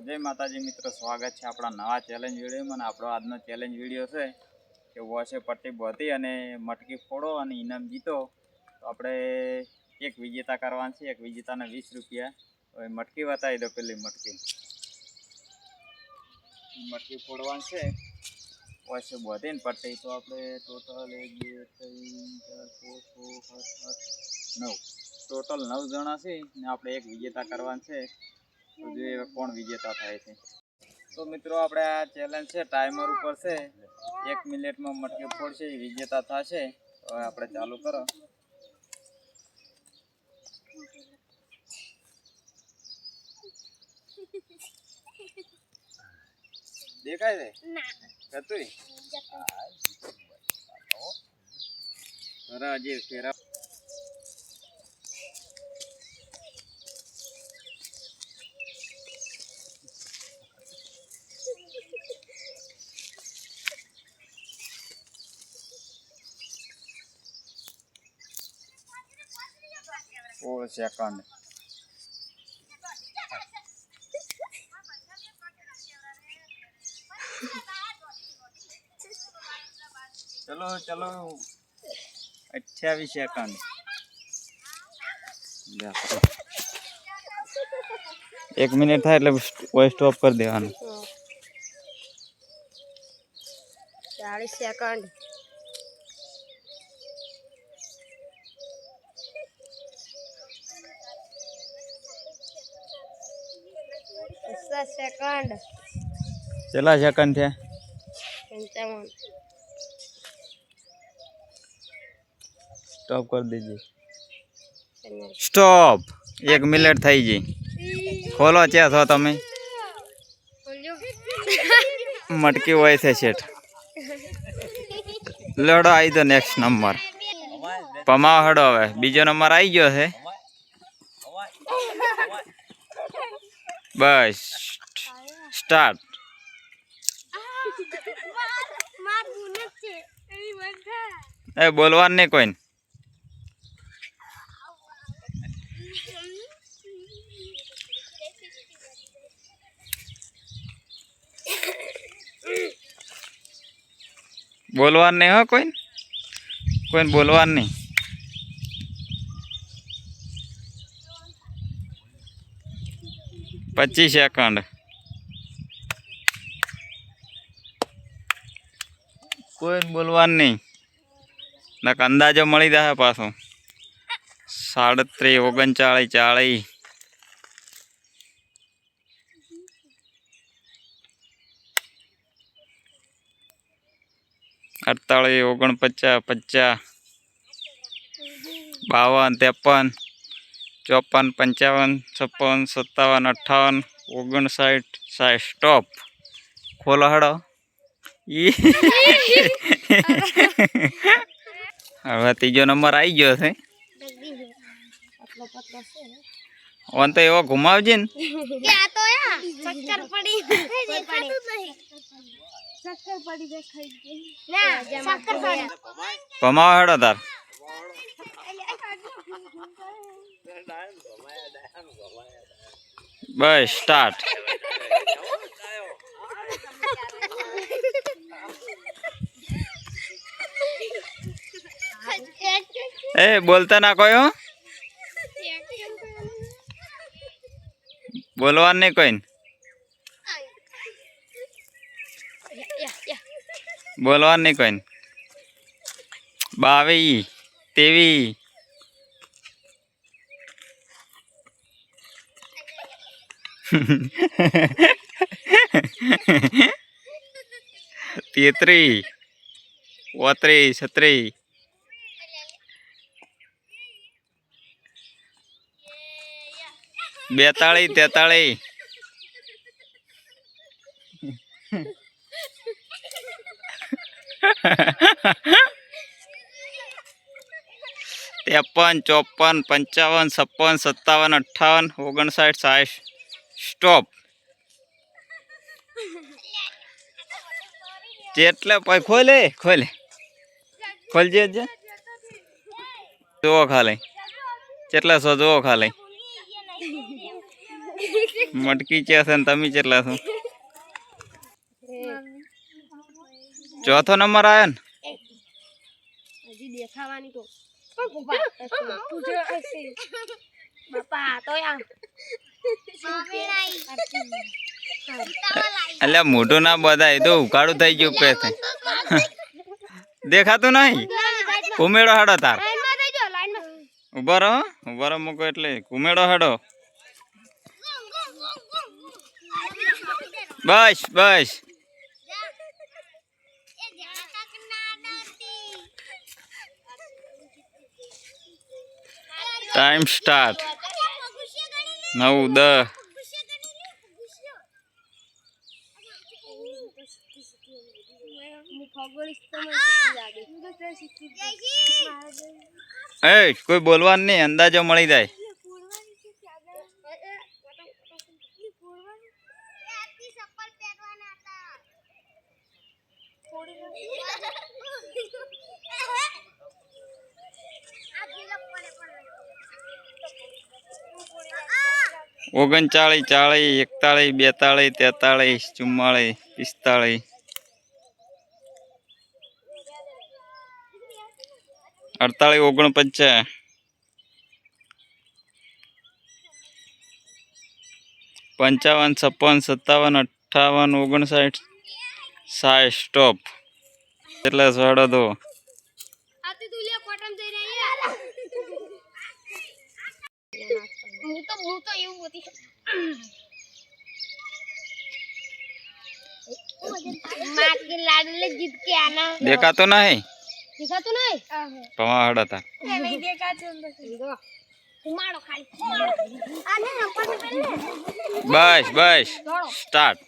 जय माताजी मित्रों, स्वागत है अपना नवा चैलेंज वीडियो में। आपणो आजनो चैलेंज वीडियो है कि वॉशे पट्टी बांधी अने मटकी फोड़ो अने इनाम जीतो। तो आपणे एक विजेता करवानुं छे। एक विजेताने 20 रुपया। तो मटकी बतावी दो। पेली मटकी फोड़वानी छे वॉशे बांधीने पट्टी। तो आपणे टोटल 1 2 3 4 5 6 7 8 9 टोटल 9 जणा छे ने आपणे एक विजेता करवानुं छे। तो जो कोण विजेता थाय छे। तो मित्रों आपणे आ चेलेंज छे टाइमर उपर छे। 1 मिनिट में मटकी फोड़शे विजेता थशे। तो आपणे चालू करो। देखाय छे ना कतुय अरे अजी फेरा और सेकंड चलो चलो 28 सेकंड 1 मिनिट था એટલે वॉइस स्टॉप कर देवानो 40 सेकंड 50 सेकंड चला सेकंड थे 55 स्टॉप कर दीजिए। स्टॉप 1 मिनिट થઈ ગઈ। खोलो चे છો તમે मटकी હોય છે સેટ લડો આવી તો નેક્સ્ટ નંબર પમાવ હડો। હવે બીજો નંબર આવી ગયો છે। બસ સ્ટાર્ટ। એ બોલવાનું નહીં કોઈ। बोलवान नहीं हो कोई कोई बोलवान नहीं। पच्चीस सेकंड कोई बोलवान नहीं। नक अंदाजो मळी जाए पाछो 37 39 40 48 49 50 52 53 54 55 56 57 58 59 60 स्टॉप। खोलो हड़ो હવે ત્રીજો નંબર આવી ગયો છે। ઓન તો એવો ઘુમાવજે ને કે આ તો યા ચક્કર પડી દેખાતું નહીં। ચક્કર પડી દેખાઈ ગઈ ના ચક્કર પડી પમાવ હેડો તાર। બસ સ્ટાર્ટ। ए बोलता ना कोई हो बोलवान नहीं कोई बोलवान नहीं कोई 22 23 33 32 33 42 43 53 54 55 56 57 58 59 60 स्टॉप। जेटले पाई खोले खोले खोल जे जो खाले चेटला सो जो खाले મટકી છે ને તમે કેટલા છો? ચોથો નંબર આવ્યો ને? હજી દેખાવાની તો બાપા તો એટલે મોઢું ના બધાય તો ઉકાળું થઈ ગયું કે દેખાતું નહીં. કુમેડો હાડો તાર ઉભા રહો મૂકો એટલે કુમેડો હાડો. બસ બસ ટાઈમ સ્ટાર્ટ 9:10. એ કોઈ બોલવાનું નહીં, અંદાજો મળી જાય. ઓગણચાળીસ, 40, 41, 42, 43, 44, 45, 48, 49, 55, 57, 58, 59, 60. સ્ટોપ. એટલે સાડો દો. દેખાતો નહીં પવા હડો તાર. બસ બસ સ્ટાર્ટ.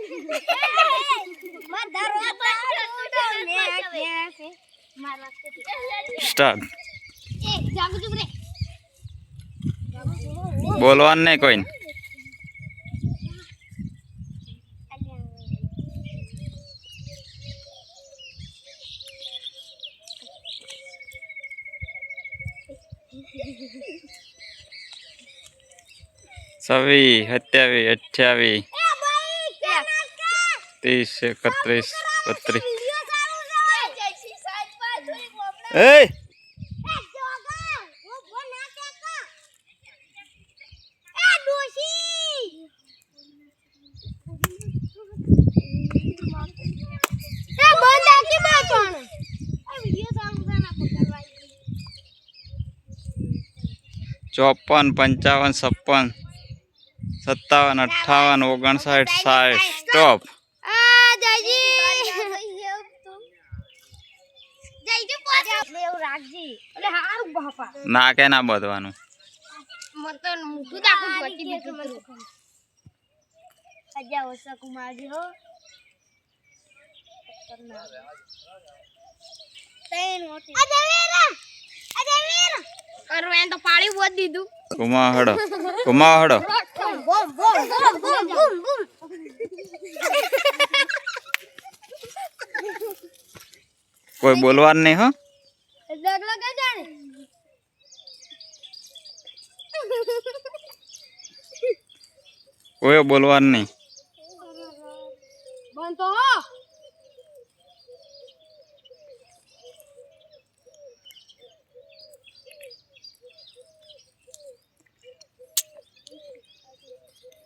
સ્ટાર્ટ. બોલવાનું નહીં કોઈ. છવ્વીસ, 27, 28, 30, 31, 32. એ ચોપન, 55, 56, 57, 58, 59, 60. સ્ટોપ. ના કે ના બધવાનું. તો પાણી બોધ દીધું. કુમાહડો કોઈ બોલવાનું નહીં. હો કોઈ બોલવાનું નહીં. બંધ તો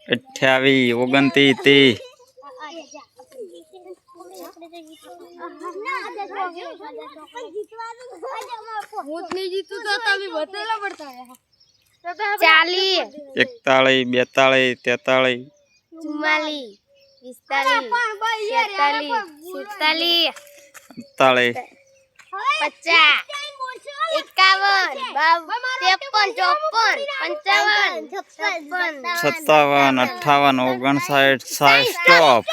28, 29, 30. ચાલી 41, 42, 43, 44, 45, 46, 47, 58, 59, 60. સ્ટોપ.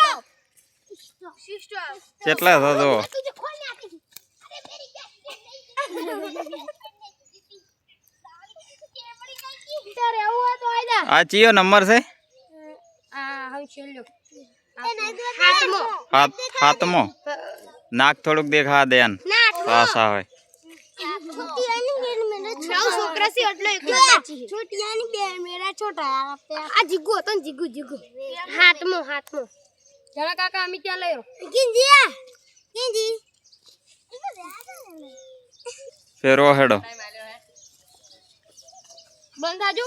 કેટલા થતો? આ ચિયો નંબર છે? હાથમો. નાક થોડુંક દેખા દેન પાસ આવે. નવ છોકરા છે એટલે એકલો બાકી છે છોટિયાની બે મેરા છોટા આ જીગુ હતો ને જીગુ હાથમો જરા કાકા અમે ત્યાં લઈ કિંજી ફેરવો હેડો બંધા જો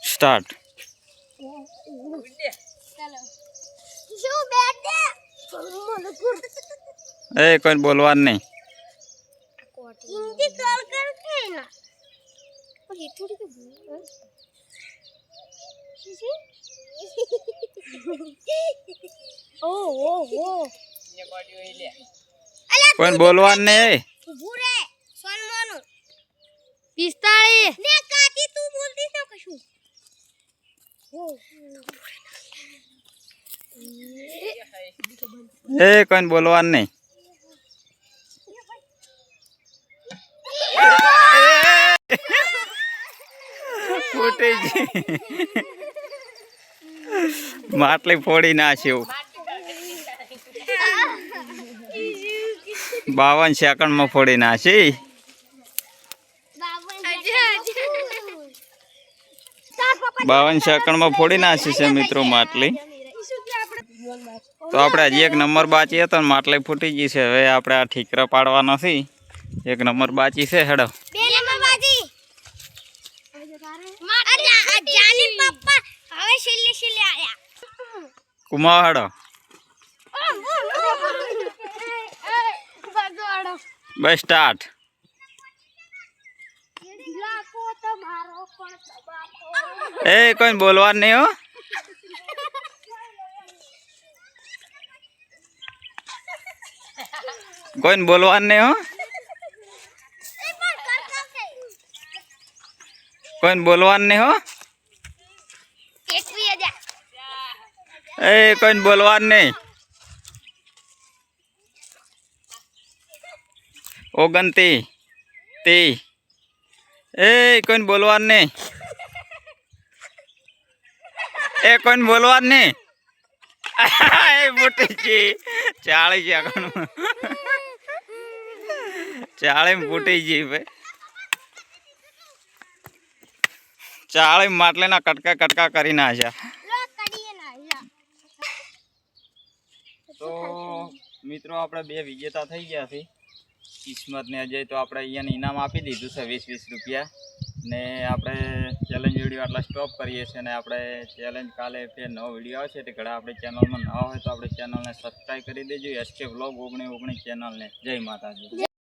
સ્ટાર્ટ શું બેટ દે એ કોઈ બોલવાનું નહીં કિંજી કોલ કર કે ના ઓય થોડી તો કોઈ બોલવાનું નહીં ભૂરે સોનમોનું 45 ને કાકી તું બોલતી તો કશું એ કોઈ બોલવાનું નહીં ફૂટી ગઈ માટલી ફોડી નાખ્યું 52 સેકન્ડમાં ફોડી નાખી 52 સેકન્ડમાં ફોડી નાખી છે મિત્રો માટલી તો આપણે હજી એક નંબર બાકી હતો ને માટલી ફૂટી ગઈ છે હવે આપણે આ ઠીકરા પાડવા નથી એક નંબર બાકી છે હેડો બે નંબર બાજી અરે આ જાની પપ્પા હવે છેલ્લે આયા કુમાર હેડો બસ સ્ટાર્ટ એ કોઈ બોલવાનું નહીં હો કોઈ બોલવાનું નહીં હો કોઈ બોલવાનું નહીં હો એ કોઈ બોલવાનું નહીં 29 30 એ કોઈ બોલવાનું નહીં એ કોઈ બોલવાનું નહીં એ ફૂટી ગઈ 40 સેકન્ડ 40 ફૂટી ગઈ ભાઈ 40 માટલીના કટકા કરી નાખ્યા તો મિત્રો આપણે બે વિજેતા થઈ ગયા છે કિસ્મત ને અજય તો આપણે અહીંયા ઇનામ આપી દીધું છે 20 રૂપિયા ને આપણે ચેલેન્જ વિડીયો આટલા સ્ટોપ કરીએ છીએ ને આપણે ચેલેન્જ કાલે ફેર નવો વિડીયો આવશે તે ઘણા આપણે ચેનલમાં નવા હોય તો આપણે ચેનલને સબસ્ક્રાઈબ કરી દેજો SK વ્લોગ 1919 ચેનલને જય માતાજી.